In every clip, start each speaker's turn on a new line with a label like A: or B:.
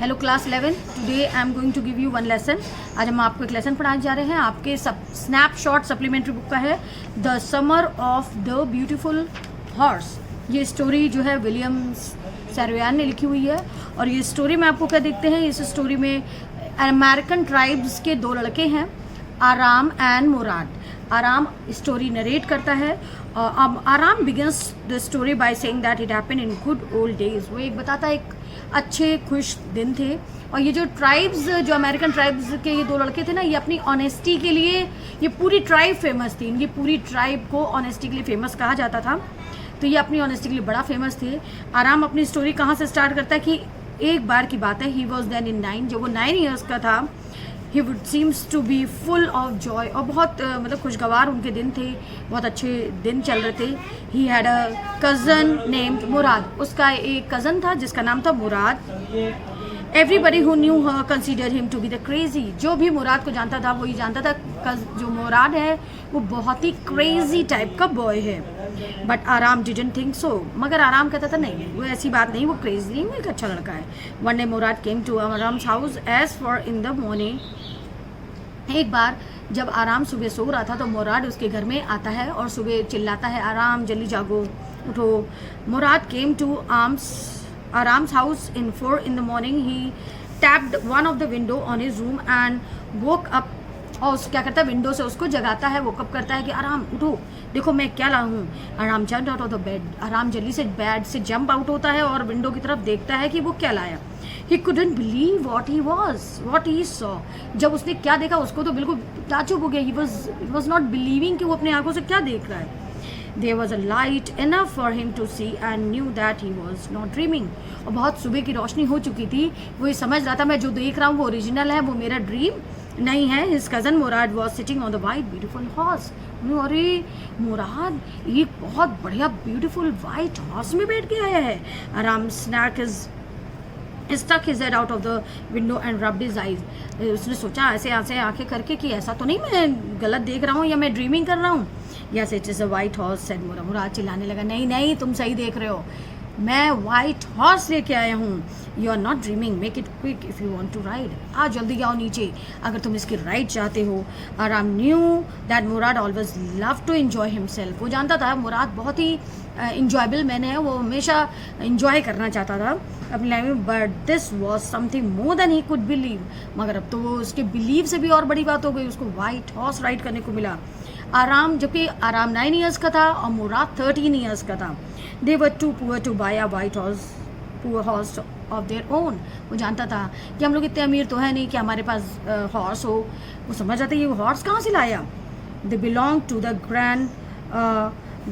A: Hello class 11, today I am going to give you one lesson. आज हम आपको एक लेसन पढ़ाने जा रहे हैं। आपके स्नैपशॉट सप्लीमेंट्री बुक का है the summer of the beautiful horse. ये स्टोरी जो है विलियम सैरवियान ने लिखी हुई है। और ये स्टोरी में आपको क्या देखते हैं, इस स्टोरी में अमेरिकन ट्राइब्स के दो लड़के हैं, आराम एंड मुराद। आराम स्टोरी नरेट करता है। अब आराम begins the story by saying that it happened in good old days. वो एक बताता है एक अच्छे खुश दिन थे। और ये जो ट्राइब्स, जो अमेरिकन ट्राइब्स के ये दो लड़के थे ना, ये अपनी ऑनेस्टी के लिए, ये पूरी ट्राइब फेमस थी। इनकी पूरी ट्राइब को ऑनेस्टी के लिए फेमस कहा जाता था। तो ये अपनी ऑनेस्टी के लिए बड़ा फेमस थे। आराम अपनी स्टोरी कहाँ से स्टार्ट करता है कि एक बार की बात है, ही वॉज देन इन 9, जब वो 9 ईयर्स का था। He would seems to be full of joy, और बहुत मतलब खुशगवार उनके दिन थे, बहुत अच्छे दिन चल रहे थे। He had a cousin named Mourad. उसका एक कज़न था जिसका नाम था Mourad. Everybody who knew her consider him to be the crazy. जो भी मुराद को जानता था वो ये जानता था जो मुराद है वो बहुत ही क्रेजी टाइप का बॉय है। बट आराम डिडंट थिंक सो। मगर आराम कहता था नहीं, वो ऐसी बात नहीं, वो क्रेजी नहीं, वो एक अच्छा लड़का है। One day Mourad came to Aram's house as four in the morning. एक बार जब आराम सुबह सो रहा था तो मुराद उसके घर में आता है और सुबह चिल्लाता है, आराम जल्दी जागो, उठो। Mourad came to Aram's house in 4 in the morning. He tapped one of the window on his room and woke up. और क्या करता है, विंडो से उसको जगाता है, वोकअप करता है कि आराम उठो, देखो मैं क्या ला हूँ। आराम jump out of the bed. आराम जल्दी से बेड से जंप आउट होता है और विंडो की तरफ देखता है कि वो क्या लाया। He couldn't believe what he saw. जब उसने क्या देखा उसको तो बिल्कुल ताज्जुब हो गया। He was not believing कि वो अपनी आंखों से क्या देख रहा है। There was a light enough for him to see and knew that he was not dreaming. और बहुत सुबह की रोशनी हो चुकी थी। वो ये समझ रहा था मैं जो देख रहा हूँ वो ओरिजिनल है, वो मेरा ड्रीम नहीं है। His cousin Murad was sitting on the white beautiful horse. अरे मुराद एक बहुत बढ़िया ब्यूटीफुल वाइट हॉर्स में बैठ के आया है। आराम stuck his head out of the window and rubbed his eyes. उसने सोचा ऐसे ऐसे आंखें करके कि ऐसा तो नहीं मैं गलत देख रहा हूँ या मैं ड्रीमिंग कर रहा हूँ। Yes, it is a white horse, said मुराद। मुराद चिल्लाने लगा, नहीं नहीं तुम सही देख रहे हो, मैं वाइट हॉर्स लेके आया हूँ। You are not dreaming, make it quick if you want to ride. आज जल्दी आओ नीचे अगर तुम इसकी राइड चाहते हो। Aram knew that Mourad always love to enjoy himself. वो जानता था मुराद बहुत ही इंजॉयबल मैन है, वो हमेशा इंजॉय करना चाहता था अपनी लाइफ में। But this was something more than he could believe. मगर अब तो वो उसके बिलीव से भी और बड़ी बात हो गई, उसको वाइट हॉर्स राइड करने को मिला। आराम, जबकि आराम 9 ईयर्स का था और मुराद 13 ईयर्स का था। They were too poor to buy a white horse of their own. वो जानता था कि हम लोग इतने अमीर तो है नहीं कि हमारे पास हॉर्स हो। वो समझ जाता ये हॉर्स कहाँ से लाया। They belong to the grand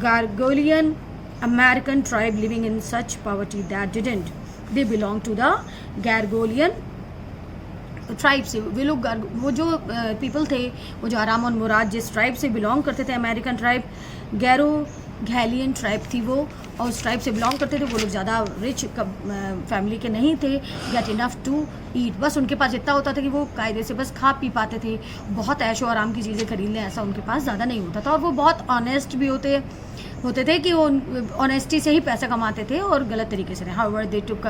A: Garoghlanian American tribe living in such poverty that didn't. They belong to the Garoghlanian tribe से। वे लोग, वो जो पीपल थे, वो जो आराम और मुराद जिस ट्राइब से बिलोंग करते थे, अमेरिकन ट्राइब, गैरोगैलियन ट्राइब थी वो, और उस ट्राइब से बिलोंग करते थे। वो लोग ज़्यादा रिच फैमिली के नहीं थे। गेट इनफ टू ईट, बस उनके पास इतना होता था कि वो कायदे से बस खा पी पाते थे। बहुत ऐशो आराम की चीज़ें खरीद लें ऐसा उनके पास ज़्यादा नहीं होता था। और वो बहुत ऑनेस्ट भी होते थे कि वो ऑनेस्टी से ही पैसा कमाते थे और गलत तरीके से नहीं। However they took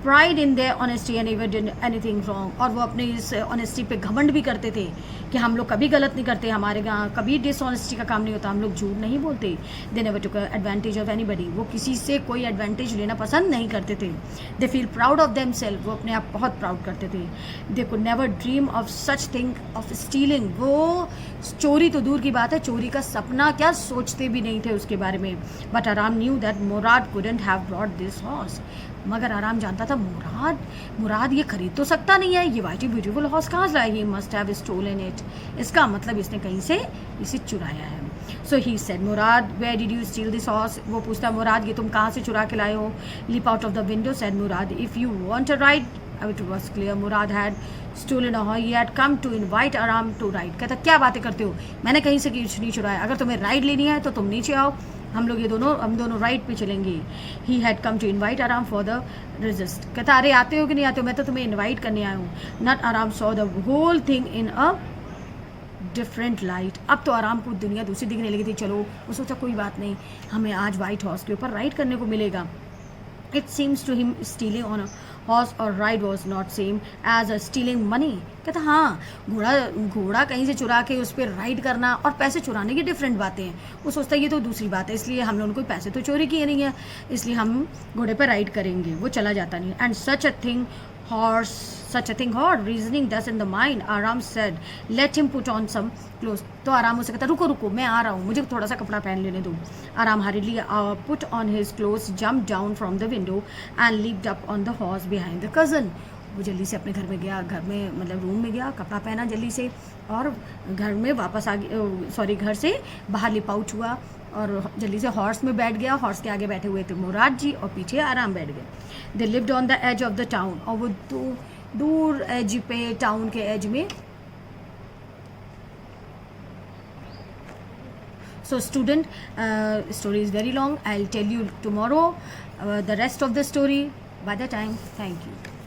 A: pride in their honesty and never did anything wrong. और वो अपने इस ऑनेस्टी पे घमंड भी करते थे कि हम लोग कभी गलत नहीं करते, हमारे यहाँ कभी डिसऑनेस्टी का काम नहीं होता, हम लोग झूठ नहीं बोलते। They never took advantage of anybody. वो किसी से कोई एडवांटेज लेना पसंद नहीं करते थे। They feel proud of them self. वो अपने आप बहुत प्राउड करते थे। They could never dream of such thing of stealing. वो चोरी तो दूर की बात है, चोरी का सपना क्या सोचते भी नहीं थे उसके बारे में। बट आराम knew that Murad couldn't have brought this horse. मगर आराम जानता था मुराद ये खरीद तो सकता नहीं है, ये वाइट ब्यूटीफुल हॉर्स कहाँ से लाया। He must have stolen it. इसका मतलब इसने कहीं से इसे चुराया है। So he said, Mourad where did you steal this horse. वो पूछता, मुराद ये तुम कहाँ से चुरा के लाए हो। Leap out of the window, said Mourad, if you want a ride. It was clear Murad had stolen a horse. He had come to invite Aram to ride. कहता क्या बातें करते हो, मैंने कहीं से कुछ नहीं चुराया। अगर तुम्हें राइड लेनी है तो तुम नीचे आओ, हम दोनों राइड पे चलेंगे। He had come to invite Aram for the resist. कहता अरे आते हो कि नहीं आते हो, मैं तो तुम्हें इन्वाइट करने आया हूँ। Not Aram saw the whole thing in a different light. अब तो आराम को दुनिया दूसरी दिखने लगी थी। चलो वो सोचा कोई बात नहीं, हमें आज वाइट हॉर्स के ऊपर राइड करने को मिलेगा। It seems to him stealing on a horse और ride was not same as a stealing money. कहता हाँ, घोड़ा कहीं से चुरा के उस पर राइड करना और पैसे चुराने की डिफरेंट बातें हैं। वो सोचता है ये तो दूसरी बात है, इसलिए हम लोगों ने कोई पैसे तो चोरी किए नहीं है, इसलिए हम घोड़े पर राइड करेंगे। वो चला जाता नहीं। And such a thing hard reasoning thus in the mind, Aram said, let him put on some clothes. तो आराम उसे कहता रुको रुको, मैं आ रहा हूँ, मुझे थोड़ा सा कपड़ा पहन लेने दो। आराम hurriedly put on his clothes, jumped down from the window and leaped up on the horse behind the cousin. वो जल्दी से अपने घर में गया, घर में मतलब रूम में गया, कपड़ा पहना जल्दी से और घर में वापस आ गया, घर से बाहर लिप आउट हुआ और जल्दी से हॉर्स में बैठ गया। हॉर्स के आगे बैठे हुए थे मुराद जी और पीछे आराम बैठ गए। They lived on the edge of the town, और वो दूर एज पे, टाउन के एज में। So student, story is very long. I'll tell you tomorrow the rest of the story by the time. Thank you.